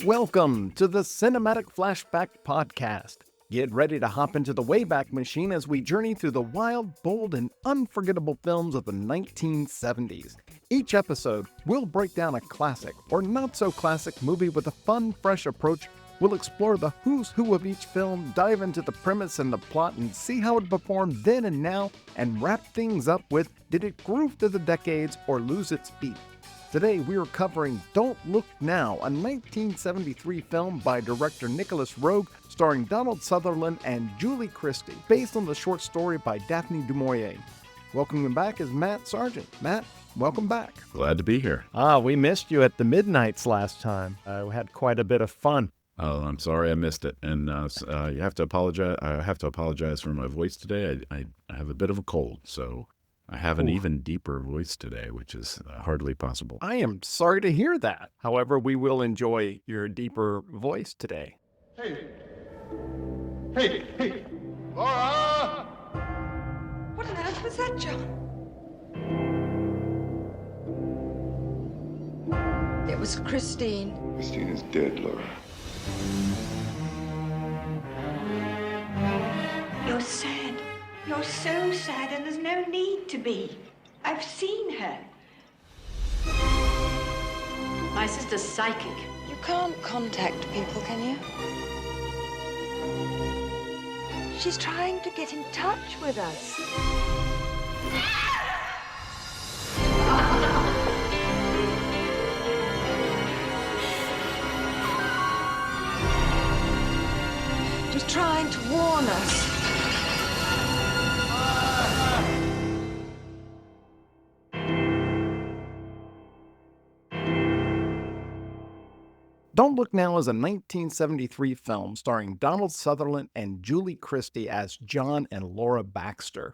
Welcome to the Cinematic Flashback Podcast. Get ready to hop into the Wayback Machine as we journey through the wild, bold, and unforgettable films of the 1970s. Each episode, we'll break down a classic or not-so-classic movie with a fun, fresh approach. We'll explore the who's who of each film, dive into the premise and the plot, and see how it performed then and now, and wrap things up with, did it groove through the decades or lose its beat? Today, we are covering Don't Look Now, a 1973 film by director Nicolas Roeg, starring Donald Sutherland and Julie Christie, based on the short story by Daphne du Maurier. Welcoming back is Matt Sargent. Matt, welcome back. Glad to be here. We missed you at the Midnights last time. We had quite a bit of fun. Oh, I'm sorry I missed it, and you have to apologize. I have to apologize for my voice today. I have a bit of a cold, so I have an even deeper voice today, which is hardly possible. I am sorry to hear that. However, we will enjoy your deeper voice today. Hey, Laura! What on earth was that, John? It was Christine. Christine is dead, Laura. You're sad. You're so sad, and there's no need to be. I've seen her. My sister's psychic. You can't contact people, can you? She's trying to get in touch with us. She's trying to warn us. Don't Look Now is a 1973 film starring Donald Sutherland and Julie Christie as John and Laura Baxter.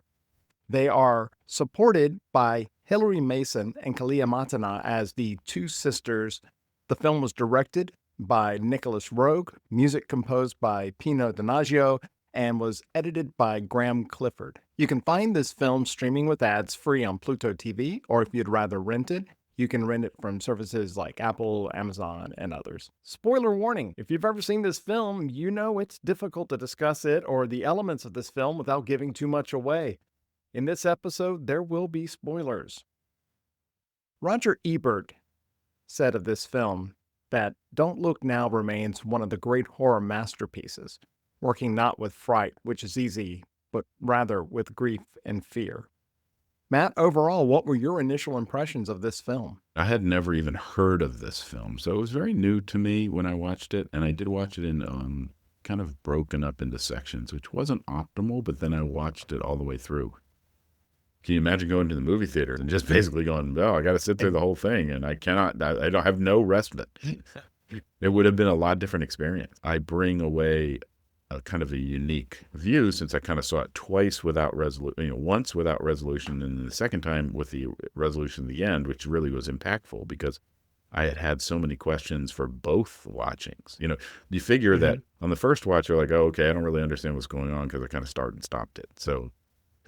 They are supported by Hilary Mason and Kalia Matana as the two sisters. The film was directed by Nicolas Roeg, music composed by Pino Donaggio, and was edited by Graham Clifford. You can find this film streaming with ads free on Pluto TV, or if you'd rather rent it, you can rent it from services like Apple, Amazon, and others. Spoiler warning, if you've ever seen this film, you know it's difficult to discuss it or the elements of this film without giving too much away. In this episode, there will be spoilers. Roger Ebert said of this film that Don't Look Now remains one of the great horror masterpieces, working not with fright, which is easy, but rather with grief and fear. Matt, overall, what were your initial impressions of this film? I had never even heard of this film, so it was very new to me when I watched it, and I did watch it in kind of broken up into sections, which wasn't optimal, but then I watched it all the way through. Can you imagine going to the movie theater and just basically going, oh, I got to sit through the whole thing, and I don't have no respite. It would have been a lot different experience. I bring away a kind of a unique view since I kind of saw it twice without resolution, once without resolution, and the second time with the resolution at the end, which really was impactful because I had so many questions for both watchings. You figure that on the first watch, you're like, oh, okay, I don't really understand what's going on because I kind of started and stopped it. So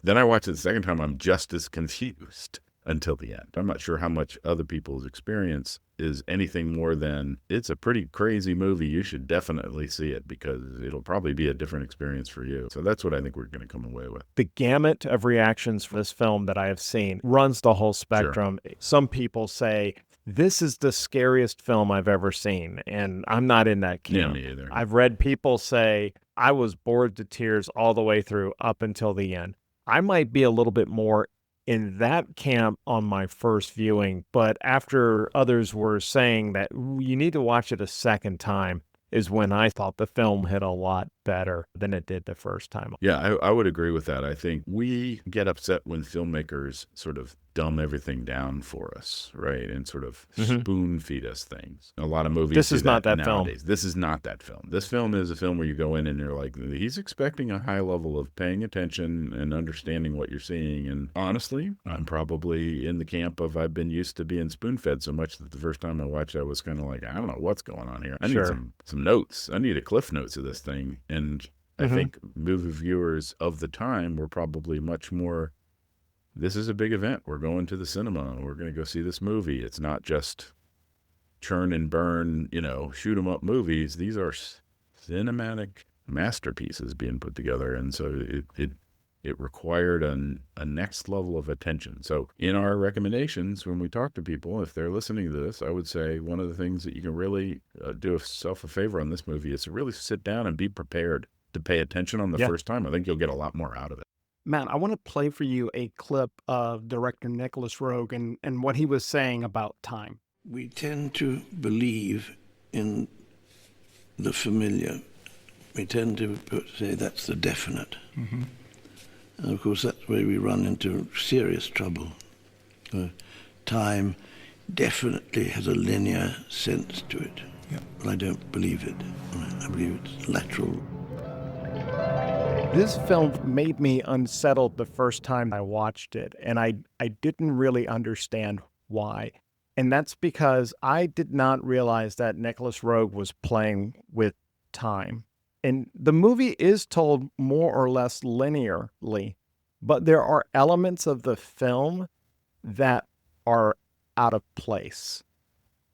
then I watched it the second time, I'm just as confused until the end. I'm not sure how much other people's experience is anything more than, it's a pretty crazy movie. You should definitely see it because it'll probably be a different experience for you. So that's what I think we're going to come away with. The gamut of reactions for this film that I have seen runs the whole spectrum. Sure. Some people say, this is the scariest film I've ever seen, and I'm not in that camp. Yeah, me either. I've read people say, I was bored to tears all the way through up until the end. I might be a little bit more in that camp on my first viewing, but after others were saying that you need to watch it a second time is when I thought the film hit a lot better than it did the first time. Yeah, I would agree with that. I think we get upset when filmmakers sort of dumb everything down for us, right? And sort of spoon feed us things. A lot of movies This is not that nowadays. film. This is not that film. This film is a film where you go in and you're like, he's expecting a high level of paying attention and understanding what you're seeing. And honestly, I'm probably in the camp of I've been used to being spoon-fed so much that the first time I watched it, I was kind of like, I don't know what's going on here. I need some notes. I need a cliff notes of this thing. And I think movie viewers of the time were probably much more, this is a big event. We're going to the cinema. We're going to go see this movie. It's not just churn and burn, shoot 'em up movies. These are cinematic masterpieces being put together. And so it required a next level of attention. So in our recommendations, when we talk to people, if they're listening to this, I would say one of the things that you can really do yourself a favor on this movie is to really sit down and be prepared to pay attention on the first time. I think you'll get a lot more out of it. Matt, I want to play for you a clip of director Nicolas Roeg and what he was saying about time. We tend to believe in the familiar. We tend to say that's the definite. Mm-hmm. And of course, that's where we run into serious trouble. Time definitely has a linear sense to it. Yeah. But I don't believe it. I believe it's lateral. This film made me unsettled the first time I watched it, and I didn't really understand why. And that's because I did not realize that Nicolas Roeg was playing with time. And the movie is told more or less linearly, but there are elements of the film that are out of place.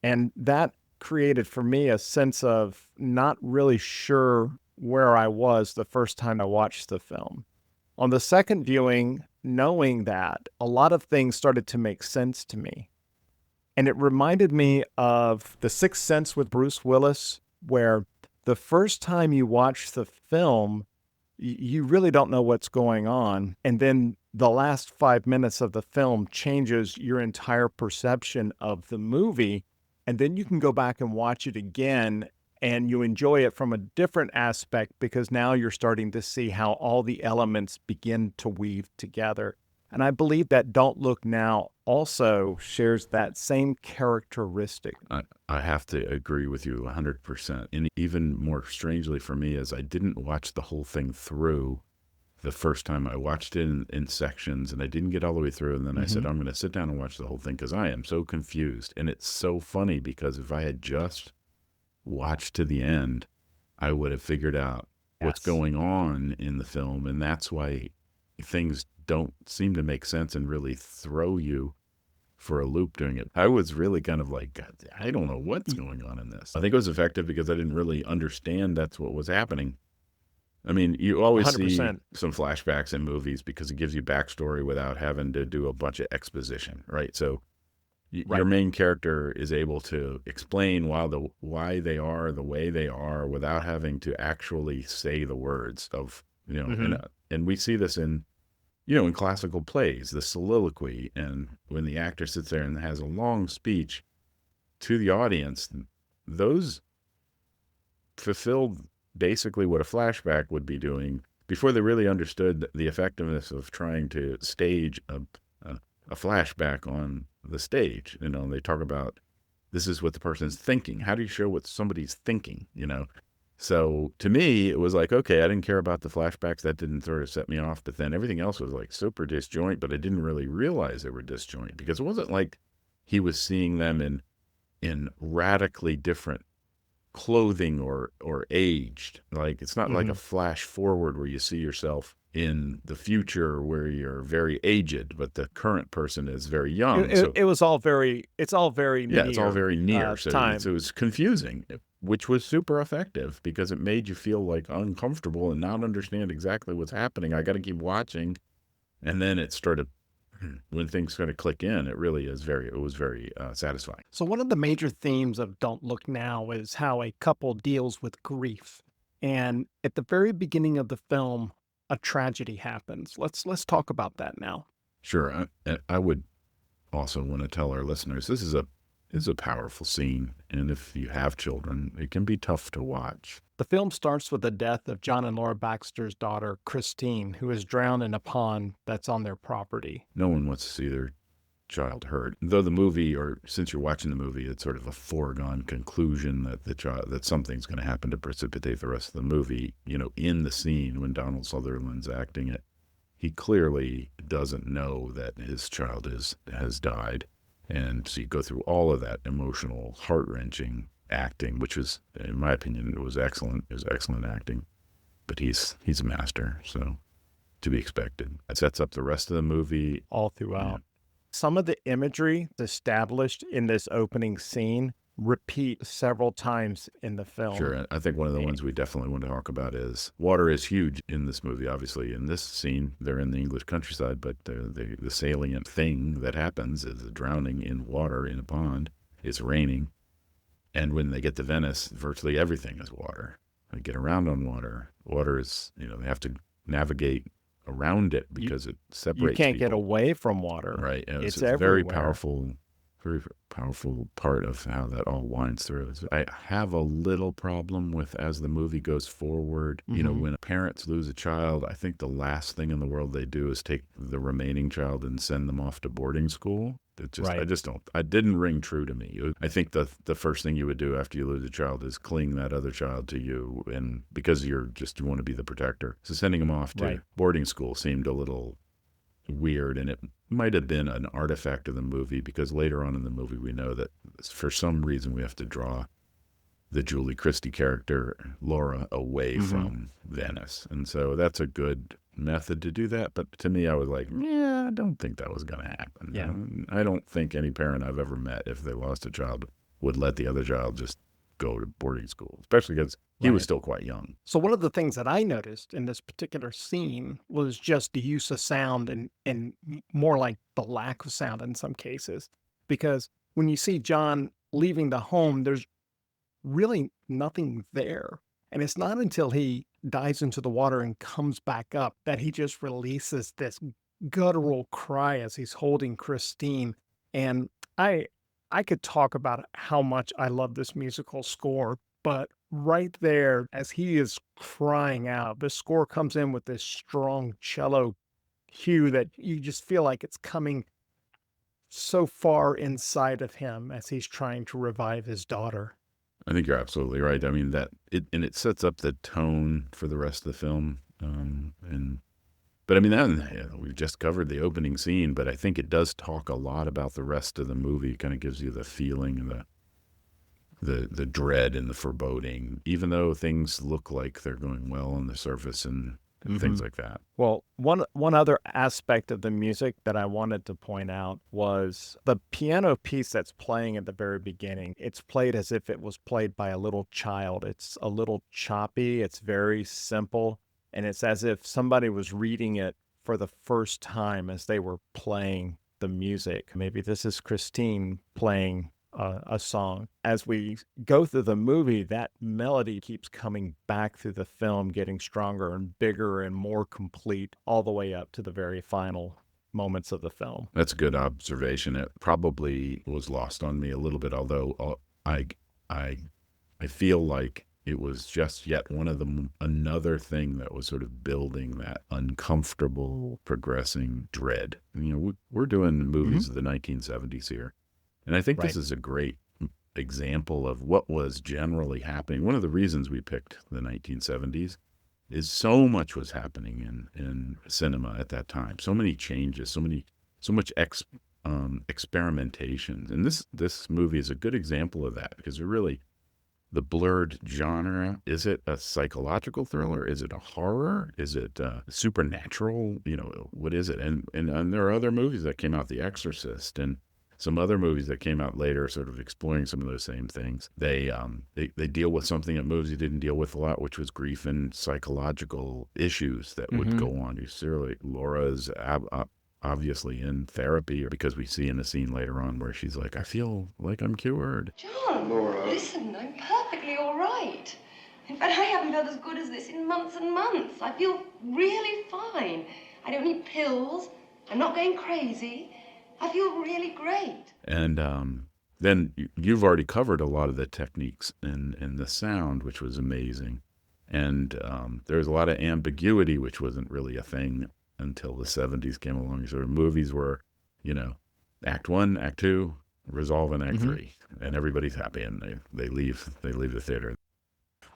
And that created for me a sense of not really sure where I was the first time I watched the film. On the second viewing, knowing that, a lot of things started to make sense to me. And it reminded me of The Sixth Sense with Bruce Willis, where the first time you watch the film, you really don't know what's going on. And then the last 5 minutes of the film changes your entire perception of the movie. And then you can go back and watch it again, and you enjoy it from a different aspect because now you're starting to see how all the elements begin to weave together. And I believe that Don't Look Now also shares that same characteristic. I have to agree with you 100%. And even more strangely for me is I didn't watch the whole thing through the first time. I watched it in sections, and I didn't get all the way through. And then I said, I'm going to sit down and watch the whole thing because I am so confused. And it's so funny because if I had just watched to the end, I would have figured out what's going on in the film. And that's why things don't seem to make sense and really throw you for a loop doing it. I was really kind of like, God, I don't know what's going on in this. I think it was effective because I didn't really understand that's what was happening. I mean, you always 100%. See some flashbacks in movies because it gives you backstory without having to do a bunch of exposition, right? So your main character is able to explain why they are the way they are without having to actually say the words of, and we see this in classical plays, the soliloquy, and when the actor sits there and has a long speech to the audience, those fulfilled basically what a flashback would be doing before they really understood the effectiveness of trying to stage a flashback on the stage. They talk about this is what the person's thinking. How do you show what somebody's thinking, So to me, it was like, okay, I didn't care about the flashbacks. That didn't sort of set me off. But then everything else was like super disjoint, but I didn't really realize they were disjoint because it wasn't like he was seeing them in radically different clothing or aged. Like it's not like a flash forward where you see yourself in the future where you're very aged, but the current person is very young. It's all very near. It's all very near. So it was confusing, which was super effective because it made you feel like uncomfortable and not understand exactly what's happening. I got to keep watching. And then it started, when things started to click in, it was very satisfying. So one of the major themes of Don't Look Now is how a couple deals with grief. And at the very beginning of the film, a tragedy happens. Let's talk about that now. Sure. I would also want to tell our listeners, this is a powerful scene. And if you have children, it can be tough to watch. The film starts with the death of John and Laura Baxter's daughter, Christine, who is drowned in a pond that's on their property. No one wants to see their child hurt. Though the movie, or since you're watching the movie, it's sort of a foregone conclusion that something's going to happen to precipitate the rest of the movie. In the scene when Donald Sutherland's acting it, he clearly doesn't know that his child has died. And so you go through all of that emotional, heart-wrenching acting, which was, in my opinion, it was excellent. It was excellent acting. But he's a master, so to be expected. It sets up the rest of the movie. All throughout. Yeah. Some of the imagery established in this opening scene repeat several times in the film. Sure. I think one of the ones we definitely want to talk about is water is huge in this movie. Obviously, in this scene, they're in the English countryside, but the salient thing that happens is a drowning in water in a pond. It's raining. And when they get to Venice, virtually everything is water. They get around on water. Water is, they have to navigate around it because it separates You can't people. get away from water. Right. It's a very everywhere. very powerful part of how that all winds through. I have a little problem with, as the movie goes forward, when parents lose a child, I think the last thing in the world they do is take the remaining child and send them off to boarding school. It didn't ring true to me. I think the first thing you would do after you lose a child is cling that other child to you, and because you want to be the protector. So sending them off to boarding school seemed a little weird, and it might have been an artifact of the movie, because later on in the movie we know that for some reason we have to draw the Julie Christie character, Laura, away from Venice. And so that's a good method to do that. But to me, I was like, I don't think that was going to happen. Yeah. I don't think any parent I've ever met, if they lost a child, would let the other child just go to boarding school, especially because he was still quite young. So one of the things that I noticed in this particular scene was just the use of sound and more like the lack of sound in some cases. Because when you see John leaving the home, there's really nothing there. And it's not until he dives into the water and comes back up that he just releases this guttural cry as he's holding Christine. And I could talk about how much I love this musical score, but right there, as he is crying out, the score comes in with this strong cello cue that you just feel like it's coming so far inside of him as he's trying to revive his daughter. I think you're absolutely right. I mean, it sets up the tone for the rest of the film. But I mean, we've just covered the opening scene, but I think it does talk a lot about the rest of the movie. It kind of gives you the feeling and the dread and the foreboding, even though things look like they're going well on the surface and things like that. Well, one other aspect of the music that I wanted to point out was the piano piece that's playing at the very beginning. It's played as if it was played by a little child. It's a little choppy. It's very simple. And it's as if somebody was reading it for the first time as they were playing the music. Maybe this is Christine playing a song. As we go through the movie, that melody keeps coming back through the film, getting stronger and bigger and more complete, all the way up to the very final moments of the film. That's a good observation. It probably was lost on me a little bit, although I feel like it was just yet another thing that was sort of building that uncomfortable, progressing dread. We're doing movies of the 1970s here. And I think this is a great example of what was generally happening. One of the reasons we picked the 1970s is so much was happening in cinema at that time. So many changes, so much experimentation. And this movie is a good example of that, because the blurred genre. Is it a psychological thriller? Is it a horror? Is it supernatural? What is it? And there are other movies that came out, The Exorcist, and some other movies that came out later, sort of exploring some of those same things. They deal with something that movies didn't deal with a lot, which was grief and psychological issues that would go on. Laura's obviously in therapy, because we see in a scene later on where she's like, I feel like I'm cured. John, listen, I'm perfectly all right. In fact, I haven't felt as good as this in months and months. I feel really fine. I don't need pills. I'm not going crazy. I feel really great. And then you've already covered a lot of the techniques in the sound, which was amazing. And there's a lot of ambiguity, which wasn't really a thing until the 70s came along. So movies were, act 1, act 2, resolve in act 3, and everybody's happy, and they leave the theater.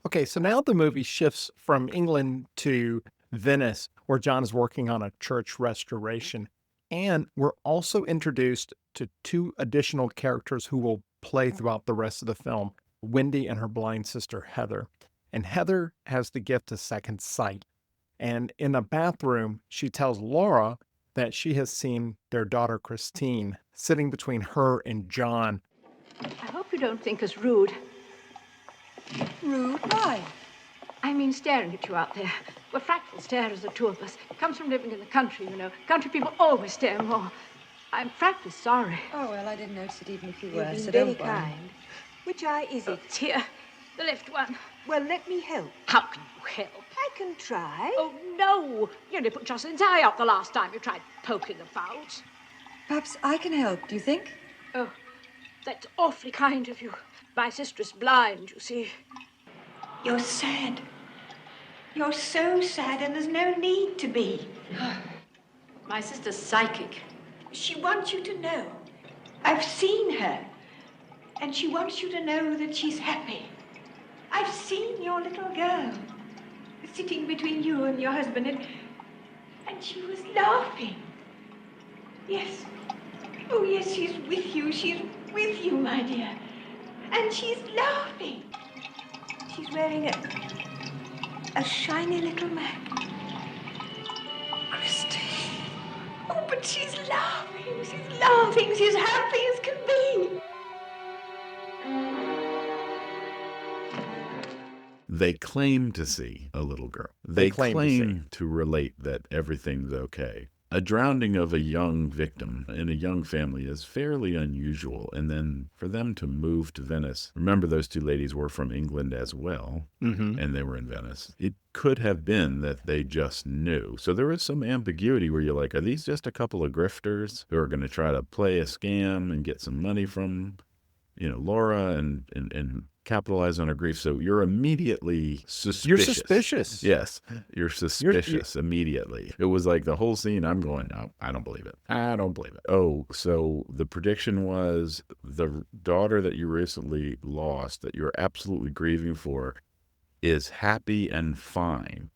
Okay, so now the movie shifts from England to Venice, where John is working on a church restoration. And we're also introduced to 2 additional characters who will play throughout the rest of the film, Wendy and her blind sister, Heather. And Heather has the gift of second sight. And in a bathroom, she tells Laura that she has seen their daughter, Christine, sitting between her and John. I hope you don't think us rude. Rude? Why? I mean staring at you out there. We're frightful starers, the two of us. It comes from living in the country, you know. Country people always stare more. I'm frightfully sorry. Oh, well, I didn't notice it even if you were, You've been so very don't worry. kind. Which eye is it? It's here, the left one. Well, let me help. How can you help? I can try. Oh, no. You only put Jocelyn's eye out the last time you tried poking the fowls. Perhaps I can help, do you think? Oh, that's awfully kind of you. My sister's blind, you see. You're sad. You're so sad, and there's no need to be. My sister's psychic. She wants you to know. I've seen her, and she wants you to know that she's happy. I've seen your little girl sitting between you and your husband, and she was laughing. Yes. Oh, yes, she's with you. She's with you, my dear. And she's laughing. She's wearing a shiny little Mac. Christie. Oh, but she's laughing. She's laughing. She's happy as can be. They claim to see a little girl. They claim claim to relate that everything's okay. A drowning of a young victim in a young family is fairly unusual. And then for them to move to Venice, remember those two ladies were from England as well, and they were in Venice. It could have been that they just knew. So there was some ambiguity where you're like, are these just a couple of grifters who are going to try to play a scam and get some money from, Laura and capitalize on her grief? So you're immediately suspicious. You're suspicious. Yes, you're suspicious immediately. It was like the whole scene, I'm going, no, I don't believe it. I don't believe it. Oh, so the prediction was the daughter that you recently lost, that you're absolutely grieving for, is happy and fine.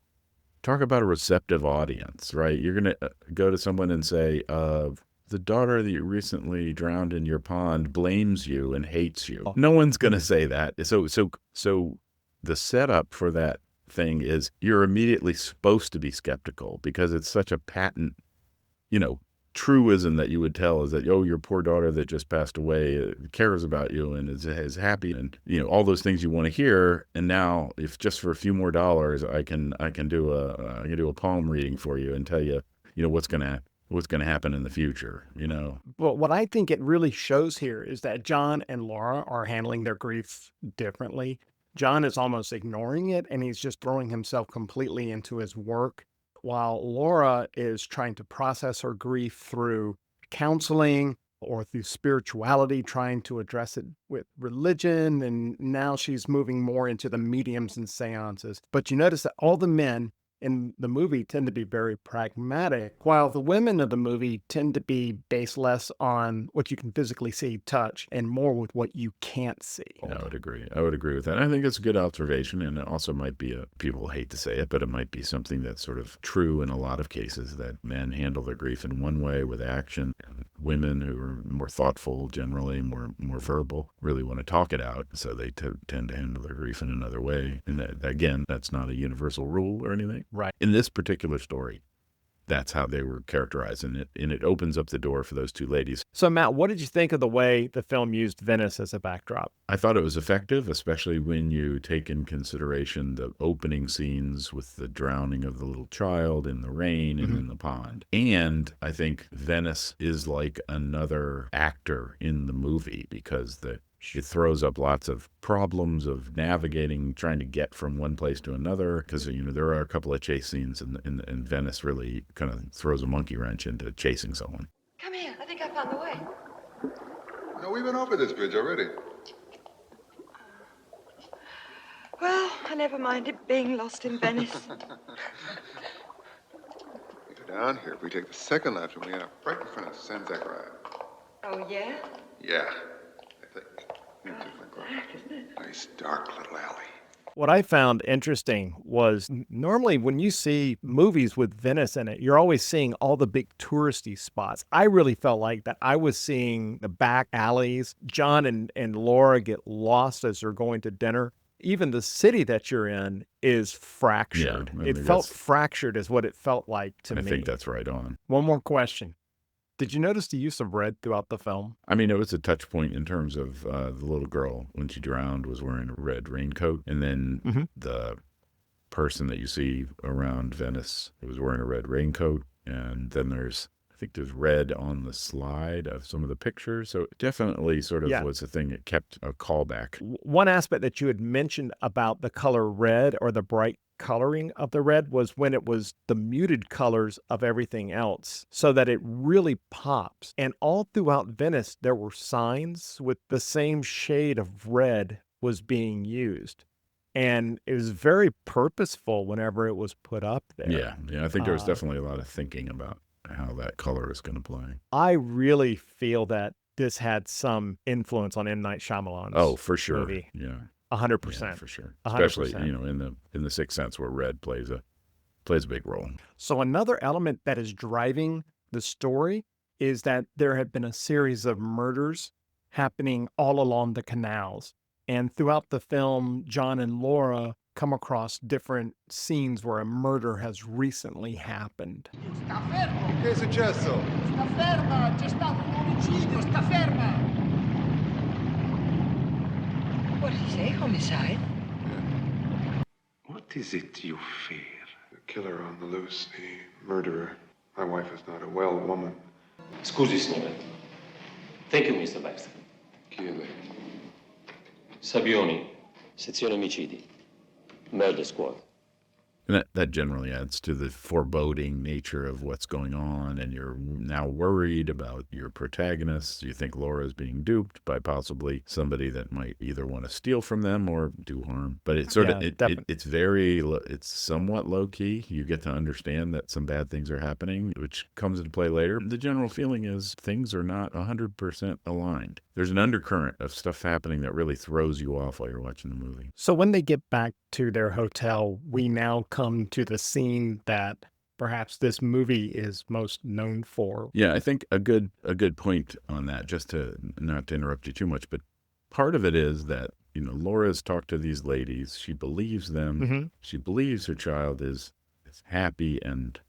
Talk about a receptive audience, right? You're going to go to someone and say, the daughter that you recently drowned in your pond blames you and hates you. No one's going to say that. So the setup for that thing is you're immediately supposed to be skeptical because it's such a patent, truism that you would tell is that, oh, your poor daughter that just passed away cares about you and is happy and, all those things you want to hear. And now if just for a few more dollars, I can do a palm reading for you and tell you, what's going to happen in the future, But what I think it really shows here is that John and Laura are handling their grief differently. John is almost ignoring it, and he's just throwing himself completely into his work, while Laura is trying to process her grief through counseling or through spirituality, trying to address it with religion, and now she's moving more into the mediums and seances. But you notice that all the men in the movie tend to be very pragmatic, while the women of the movie tend to be based less on what you can physically see, touch, and more with what you can't see. I would agree with that. I think it's a good observation, and it also might be people hate to say it, but it might be something that's sort of true in a lot of cases, that men handle their grief in one way with action, and women who are more thoughtful, generally more verbal, really want to talk it out, so they tend to handle their grief in another way. And that, again, that's not a universal rule or anything. Right. In this particular story, that's how they were characterized, and it opens up the door for those two ladies. So, Matt, what did you think of the way the film used Venice as a backdrop? I thought it was effective, especially when you take in consideration the opening scenes with the drowning of the little child in the rain and in the pond. And I think Venice is like another actor in the movie because it throws up lots of problems of navigating, trying to get from one place to another, because there are a couple of chase scenes, and Venice really kind of throws a monkey wrench into chasing someone. Come here, I think I found the way. No, we've been over this bridge already. Well, I never minded being lost in Venice. We go down here. We take the second left, and we end up right in front of San Zachariah. Oh, yeah? Yeah, I think. Nice dark little alley. What I found interesting was normally when you see movies with Venice in it, you're always seeing all the big touristy spots. I really felt like that I was seeing the back alleys. John and Laura get lost as they're going to dinner. Even the city that you're in is fractured. Yeah, it felt fractured is what it felt like to me. I think that's right on. One more question. Did you notice the use of red throughout the film? I mean, it was a touch point in terms of the little girl, when she drowned, was wearing a red raincoat. And then the person that you see around Venice was wearing a red raincoat. And then I think there's red on the slide of some of the pictures. So it definitely sort of was a thing that kept a callback. One aspect that you had mentioned about the color red, or the bright coloring of the red, was when it was the muted colors of everything else, so that it really pops. And all throughout Venice, there were signs with the same shade of red was being used. And it was very purposeful whenever it was put up there. Yeah, I think there was definitely a lot of thinking about how that color is going to play. I really feel that this had some influence on M. Night Shyamalan's for sure. movie. Yeah. 100%. Yeah, for sure. 100%. Especially, in the Sixth Sense, where red plays a big role. So another element that is driving the story is that there had been a series of murders happening all along the canals. And throughout the film, John and Laura come across different scenes where a murder has recently happened. Che è successo? Sta ferma! C'è stato un omicidio! Sta ferma! What did he say, homicide? What is it you fear? The killer on the loose, the murderer. My wife is not a well woman. Scusi, signore. Thank you, Mr. Baxter. Chi è lei? Sabioni, sezione omicidi. Murder squad. And that generally adds to the foreboding nature of what's going on, and you're now worried about your protagonists. You think Laura is being duped by possibly somebody that might either want to steal from them or do harm. But it's sort of it's somewhat low key. You get to understand that some bad things are happening, which comes into play later. The general feeling is things are not 100% aligned. There's an undercurrent of stuff happening that really throws you off while you're watching the movie. So when they get back to their hotel, we now come to the scene that perhaps this movie is most known for. Yeah, I think a good point on that, just to not to interrupt you too much, but part of it is that, Laura's talked to these ladies. She believes them. Mm-hmm. She believes her child is happy and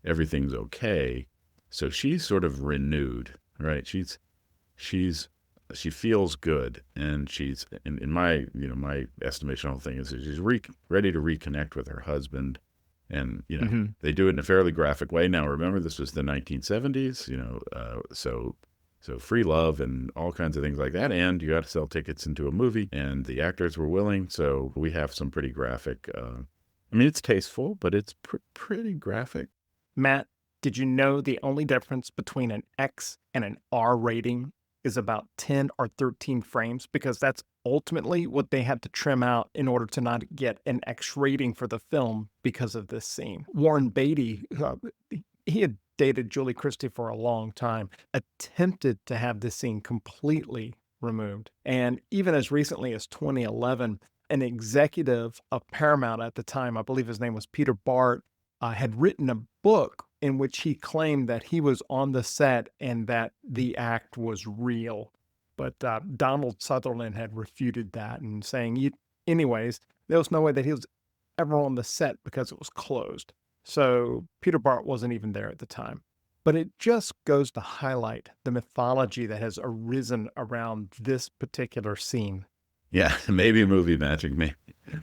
everything's okay. So she's sort of renewed, right? She feels good, and she's in my my estimation, the whole thing is that she's ready to reconnect with her husband, and they do it in a fairly graphic way. Now remember, this was the 1970s, so free love and all kinds of things like that, and you got to sell tickets into a movie, and the actors were willing, so we have some pretty graphic. It's tasteful, but it's pretty graphic. Matt, did you know the only difference between an X and an R rating is about 10 or 13 frames, because that's ultimately what they had to trim out in order to not get an X rating for the film because of this scene. Warren Beatty, he had dated Julie Christie for a long time, attempted to have this scene completely removed. And even as recently as 2011, an executive of Paramount at the time, I believe his name was Peter Bart, had written a book in which he claimed that he was on the set and that the act was real. But Donald Sutherland had refuted that and saying, anyways, there was no way that he was ever on the set because it was closed. So Peter Bart wasn't even there at the time. But it just goes to highlight the mythology that has arisen around this particular scene. Yeah, maybe movie magic,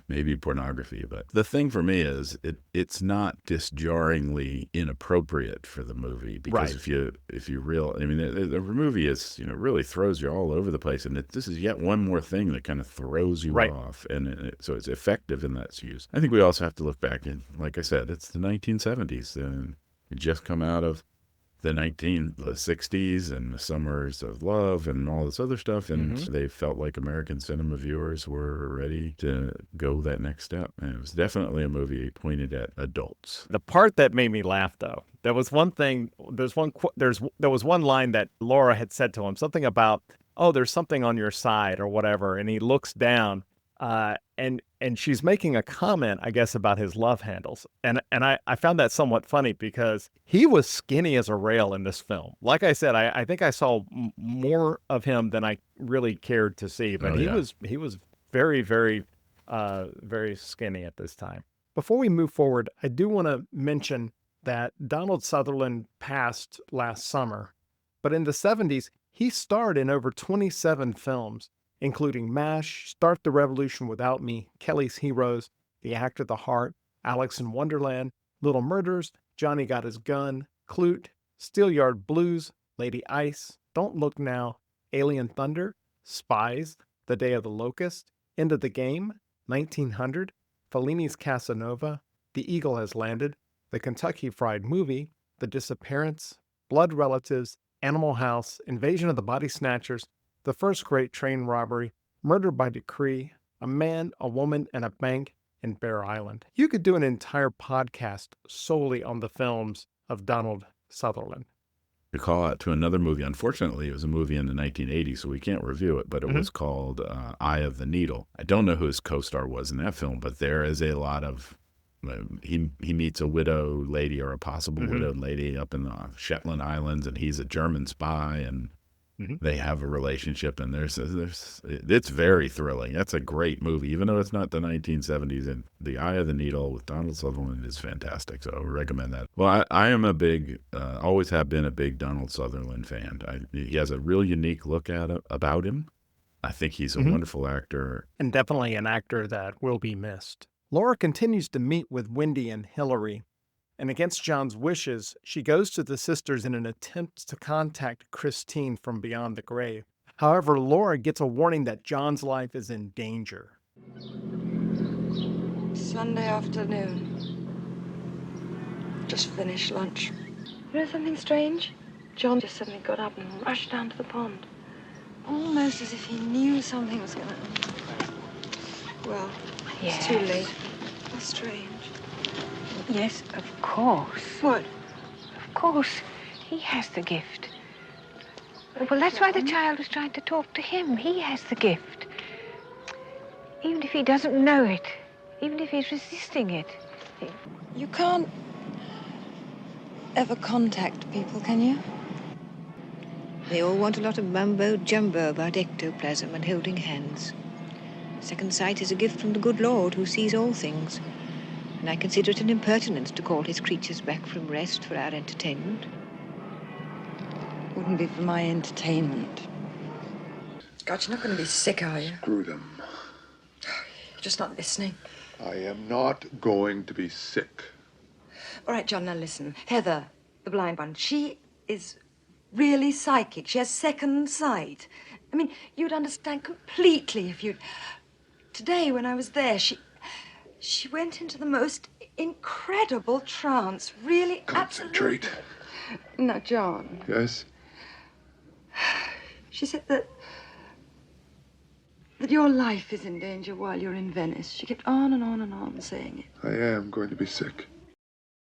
maybe pornography, but the thing for me is it's not disjarringly inappropriate for the movie, because if you the movie is really throws you all over the place, and this is yet one more thing that kind of throws you off, and so it's effective in that use. I think we also have to look back, and like I said, it's the 1970s, and it just come out of the 1960s and the Summers of Love and all this other stuff, and they felt like American cinema viewers were ready to go that next step. And it was definitely a movie pointed at adults. The part that made me laugh, though, there was one thing. There was one line that Laura had said to him, something about, "Oh, there's something on your side" or whatever, and he looks down, and she's making a comment, I guess, about his love handles. And I found that somewhat funny, because he was skinny as a rail in this film. Like I said, I think I saw more of him than I really cared to see, but he was very, very, very skinny at this time. Before we move forward, I do want to mention that Donald Sutherland passed last summer. But in the 70s, he starred in over 27 films, including MASH, Start the Revolution Without Me, Kelly's Heroes, The Act of the Heart, Alex in Wonderland, Little Murders, Johnny Got His Gun, Clute, Steelyard Blues, Lady Ice, Don't Look Now, Alien Thunder, Spies, The Day of the Locust, End of the Game, 1900, Fellini's Casanova, The Eagle Has Landed, The Kentucky Fried Movie, The Disappearance, Blood Relatives, Animal House, Invasion of the Body Snatchers, The First Great Train Robbery, Murder by Decree, A Man, a Woman, and a Bank, and Bear Island. You could do an entire podcast solely on the films of Donald Sutherland. To call out to another movie, unfortunately, it was a movie in the 1980s, so we can't review it, but it was called Eye of the Needle. I don't know who his co-star was in that film, but there is a lot of, he meets a widow lady or a possible widowed lady up in the Shetland Islands, and he's a German spy, and they have a relationship, and it's very thrilling. That's a great movie, even though it's not the 1970s. And The Eye of the Needle with Donald Sutherland is fantastic, so I would recommend that. Well, I am a big, always have been a big Donald Sutherland fan. He has a real unique look about him. I think he's a wonderful actor. And definitely an actor that will be missed. Laura continues to meet with Wendy and Hillary, and against John's wishes, she goes to the sisters in an attempt to contact Christine from beyond the grave. However, Laura gets a warning that John's life is in danger. Sunday afternoon. Just finished lunch. You know something strange? John just suddenly got up and rushed down to the pond. Almost as if he knew something was going to happen. Well, it's too late. How strange. Yes, of course. What? Of course. He has the gift. Well, that's why the child was trying to talk to him. He has the gift. Even if he doesn't know it, even if he's resisting it. You can't ever contact people, can you? They all want a lot of mumbo-jumbo about ectoplasm and holding hands. Second sight is a gift from the good Lord who sees all things. And I consider it an impertinence to call his creatures back from rest for our entertainment. Wouldn't be for my entertainment. God, you're not going to be sick, are you? Screw them. You're just not listening. I am not going to be sick. All right, John, now listen. Heather, the blind one, she is really psychic. She has second sight. I mean, you'd understand completely if you'd... Today, when I was there, she went into the most incredible trance. Really, Concentrate. Absolutely... Now, John. Yes? She said that your life is in danger while you're in Venice. She kept on and on and on saying it. I am going to be sick.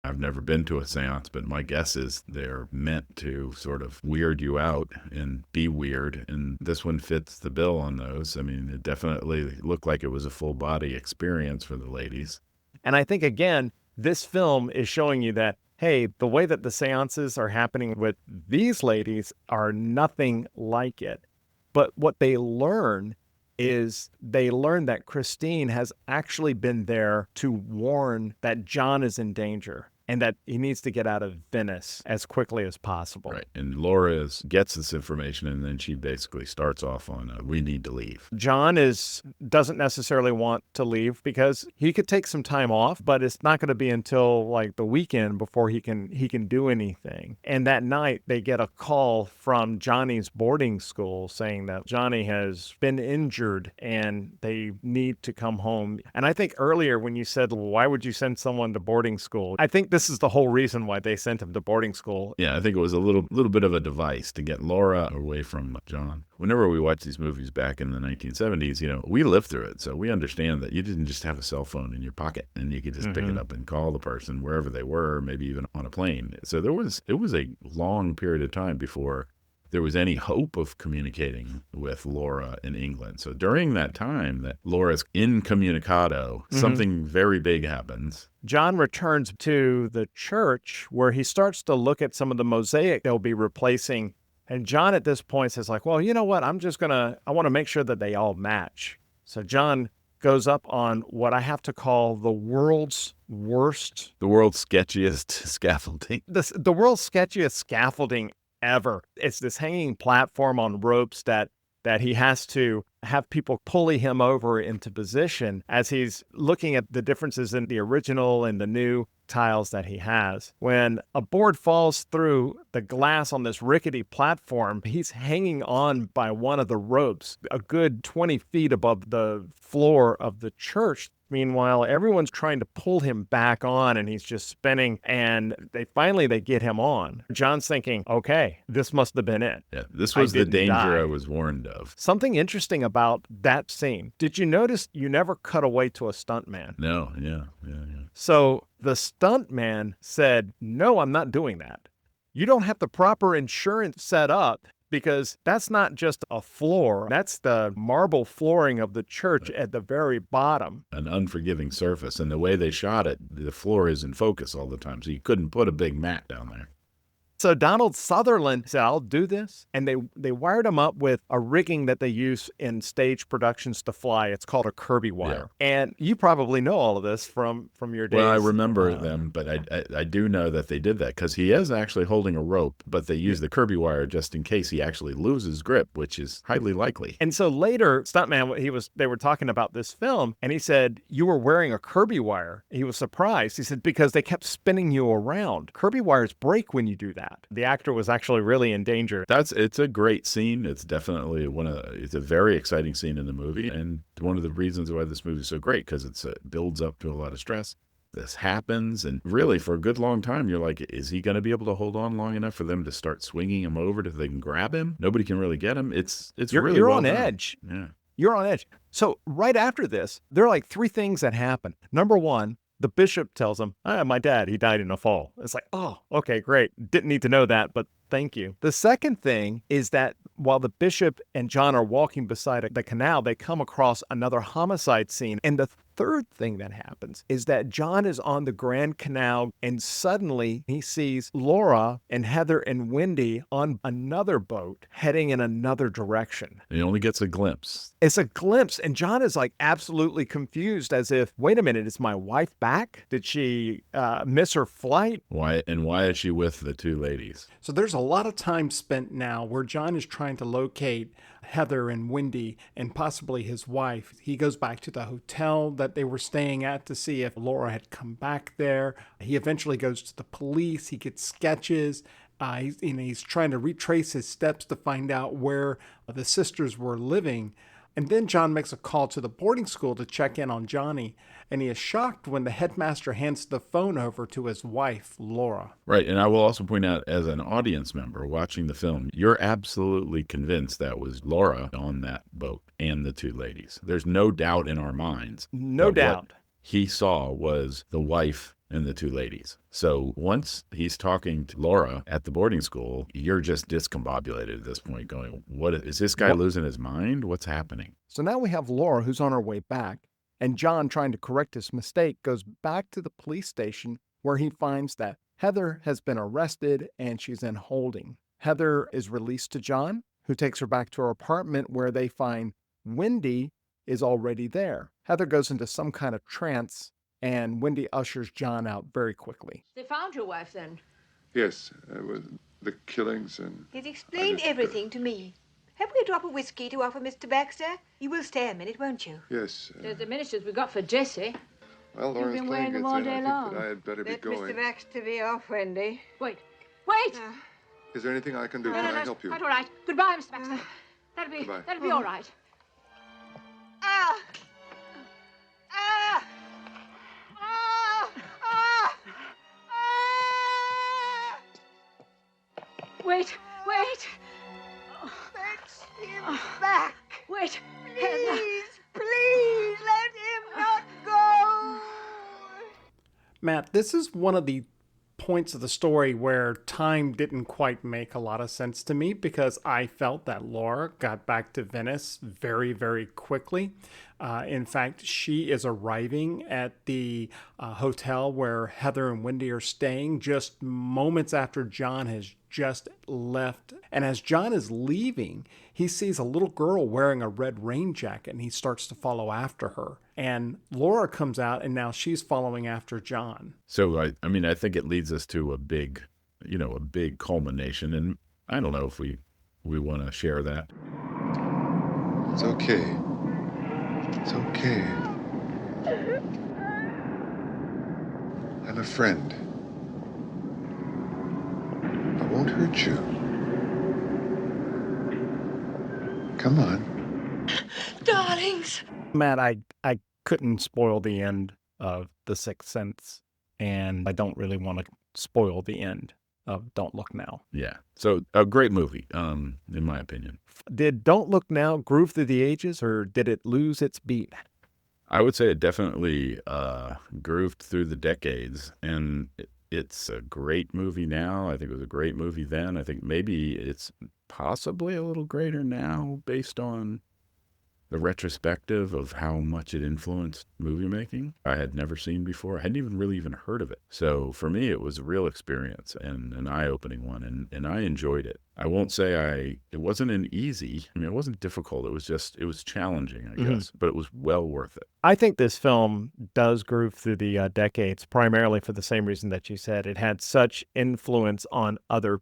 I've never been to a seance, but my guess is they're meant to sort of weird you out and be weird. And this one fits the bill on those. I mean, it definitely looked like it was a full body experience for the ladies. And I think, again, this film is showing you that, hey, the way that the seances are happening with these ladies are nothing like it. But what they learn is they learn that Christine has actually been there to warn that John is in danger and that he needs to get out of Venice as quickly as possible. Right. And Laura gets this information, and then she basically starts off on, we need to leave. John doesn't necessarily want to leave because he could take some time off, but it's not going to be until like the weekend before he can do anything. And that night they get a call from Johnny's boarding school saying that Johnny has been injured and they need to come home. And I think earlier when you said, well, why would you send someone to boarding school? I think this is the whole reason why they sent him to boarding school. Yeah, I think it was a little bit of a device to get Laura away from John. Whenever we watch these movies back in the 1970s, we lived through it. So we understand that you didn't just have a cell phone in your pocket and you could just pick it up and call the person wherever they were, maybe even on a plane. So it was a long period of time before there was any hope of communicating with Laura in England. So during that time that Laura's incommunicado, something very big happens. John returns to the church where he starts to look at some of the mosaic they'll be replacing. And John at this point says like, well, you know what? I want to make sure that they all match. So John goes up on what I have to call the world's worst. The world's sketchiest scaffolding. The world's sketchiest scaffolding ever. It's this hanging platform on ropes that he has to have people pulley him over into position as he's looking at the differences in the original and the new tiles that he has. When a board falls through the glass on this rickety platform, he's hanging on by one of the ropes a good 20 feet above the floor of the church. Meanwhile, everyone's trying to pull him back on and he's just spinning, and they finally get him on. John's thinking, okay, this must have been it. Yeah, this was the danger die. I was warned of. Something interesting about that scene. Did you notice you never cut away to a stuntman? No, yeah. So the stuntman said, no, I'm not doing that. You don't have the proper insurance set up, because that's not just a floor. That's the marble flooring of the church at the very bottom. An unforgiving surface. And the way they shot it, the floor is in focus all the time. So you couldn't put a big mat down there. So Donald Sutherland said, I'll do this. And they wired him up with a rigging that they use in stage productions to fly. It's called a Kirby wire. Yeah. And you probably know all of this from your days. Well, I remember them, but I do know that they did that because he is actually holding a rope, but they use the Kirby wire just in case he actually loses grip, which is highly likely. And so later, Stuntman, they were talking about this film, and he said, you were wearing a Kirby wire. He was surprised. He said, because they kept spinning you around. Kirby wires break when you do that. The actor was actually really in danger. It's a great scene. It's definitely it's a very exciting scene in the movie, and one of the reasons why this movie is so great, because it builds up to a lot of stress. This happens, and really for a good long time, you're like, is he going to be able to hold on long enough for them to start swinging him over so they can grab him? Nobody can really get him. You're on edge. Yeah. You're on edge. So right after this, there are like three things that happen. Number one, the bishop tells him, my dad, he died in a fall. It's like, oh, okay, great. Didn't need to know that, but thank you. The second thing is that while the bishop and John are walking beside the canal, they come across another homicide scene. And the third thing that happens is that John is on the Grand Canal, and suddenly he sees Laura and Heather and Wendy on another boat heading in another direction. He only gets a glimpse. It's a glimpse, and John is like absolutely confused, as if, wait a minute, is my wife back? Did she miss her flight? Why is she with the two ladies? So there's a lot of time spent now where John is trying to locate Heather and Wendy and possibly his wife. He goes back to the hotel that they were staying at to see if Laura had come back there. He eventually goes to the police. He gets sketches. He's trying to retrace his steps to find out where the sisters were living. And then John makes a call to the boarding school to check in on Johnny, and he is shocked when the headmaster hands the phone over to his wife, Laura. Right, and I will also point out, as an audience member watching the film, you're absolutely convinced that was Laura on that boat and the two ladies. There's no doubt in our minds. No doubt. What he saw was the wife and the two ladies. So once he's talking to Laura at the boarding school, you're just discombobulated at this point, going, "What is this guy losing his mind? What's happening?" So now we have Laura, who's on her way back, and John, trying to correct his mistake, goes back to the police station where he finds that Heather has been arrested and she's in holding. Heather is released to John, who takes her back to her apartment where they find Wendy is already there. Heather goes into some kind of trance, and Wendy ushers John out very quickly. They found your wife then? Yes, with the killings and... He's explained everything to me. Have we a drop of whiskey to offer Mr. Baxter? You will stay a minute, won't you? Yes. There's the miniatures we got for Jessie. Well, Laura's been playing wearing them it, all then day I think long. that I had better be Let going. Mr. Baxter be off, Wendy. Wait! Is there anything I can do? No, Can I help you? Quite all right. Goodbye, Mr. Baxter. That'll be all right. Ah! Ah! Ah! Ah! Ah! Wait! Fetch him back! Wait! Please, let him not go! Matt, this is one of the points of the story where time didn't quite make a lot of sense to me, because I felt that Laura got back to Venice very, very quickly. In fact, she is arriving at the hotel where Heather and Wendy are staying just moments after John has just left. And as John is leaving, he sees a little girl wearing a red rain jacket, and he starts to follow after her. And Laura comes out, and now she's following after John. So, I think it leads us to a big culmination. And I don't know if we want to share that. It's okay. It's okay. I'm a friend. I won't hurt you. Come on. Darlings. Matt, I couldn't spoil the end of The Sixth Sense, and I don't really want to spoil the end of Don't Look Now. Yeah. So a great movie, in my opinion. Did Don't Look Now groove through the ages, or did it lose its beat? I would say it definitely grooved through the decades, and it's a great movie now. I think it was a great movie then. I think maybe it's possibly a little greater now based on the retrospective of how much it influenced movie making. I had never seen before. I hadn't even really heard of it. So for me, it was a real experience and an eye-opening one, and I enjoyed it. I won't say it wasn't it wasn't difficult. It was challenging, I guess, but it was well worth it. I think this film does groove through the decades, primarily for the same reason that you said. It had such influence on other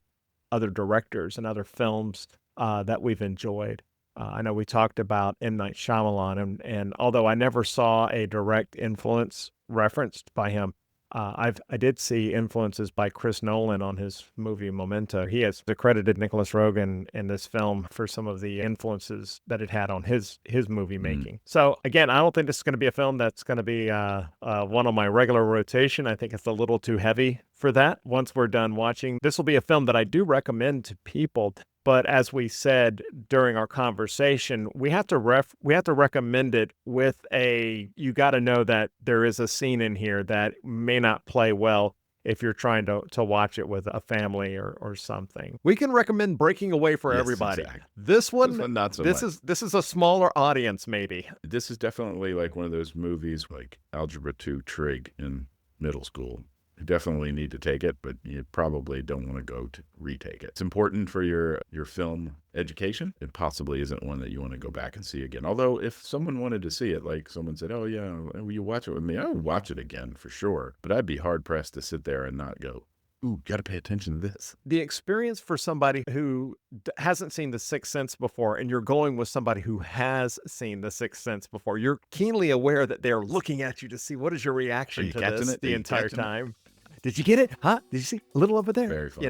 directors and other films that we've enjoyed. I know we talked about M. Night Shyamalan, and although I never saw a direct influence referenced by him, I did see influences by Chris Nolan on his movie Memento. He has accredited Nicolas Roeg in this film for some of the influences that it had on his movie making. So again, I don't think this is going to be a film that's going to be one on my regular rotation. I think it's a little too heavy for that. Once we're done watching, this will be a film that I do recommend to people. But as we said during our conversation, we have to recommend it with you got to know that there is a scene in here that may not play well if you're trying to watch it with a family or something. We can recommend Breaking Away for everybody. Exactly. This one, not so much. This is a smaller audience, maybe. This is definitely like one of those movies like Algebra 2 Trig in middle school. You definitely need to take it, but you probably don't want to go to retake it. It's important for your film education. It possibly isn't one that you want to go back and see again. Although if someone wanted to see it, like someone said, oh yeah, will you watch it with me? I would watch it again for sure. But I'd be hard pressed to sit there and not go, ooh, got to pay attention to this. The experience for somebody who hasn't seen The Sixth Sense before, and you're going with somebody who has seen The Sixth Sense before, you're keenly aware that they're looking at you to see what is your reaction to this the entire time. Did you get it? Huh? Did you see a little over there? Very funny,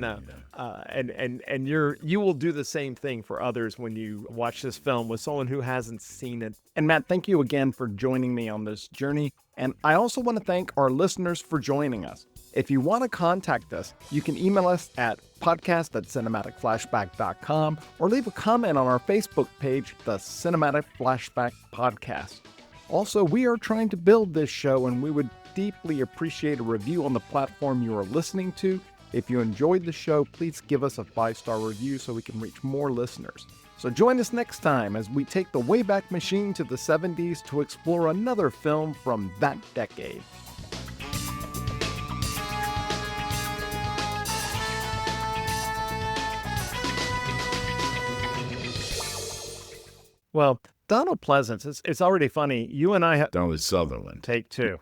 and you will do the same thing for others when you watch this film with someone who hasn't seen it. And Matt, thank you again for joining me on this journey. And I also want to thank our listeners for joining us. If you want to contact us, you can email us at podcast@cinematicflashback.com or leave a comment on our Facebook page, the Cinematic Flashback Podcast. Also, we are trying to build this show, and we would deeply appreciate a review on the platform you are listening to. If you enjoyed the show, please give us a 5-star review so we can reach more listeners. So join us next time as we take the Wayback Machine to the 70s to explore another film from that decade. Well, Donald Pleasance, it's already funny. You and I have... Donald Sutherland. Take two.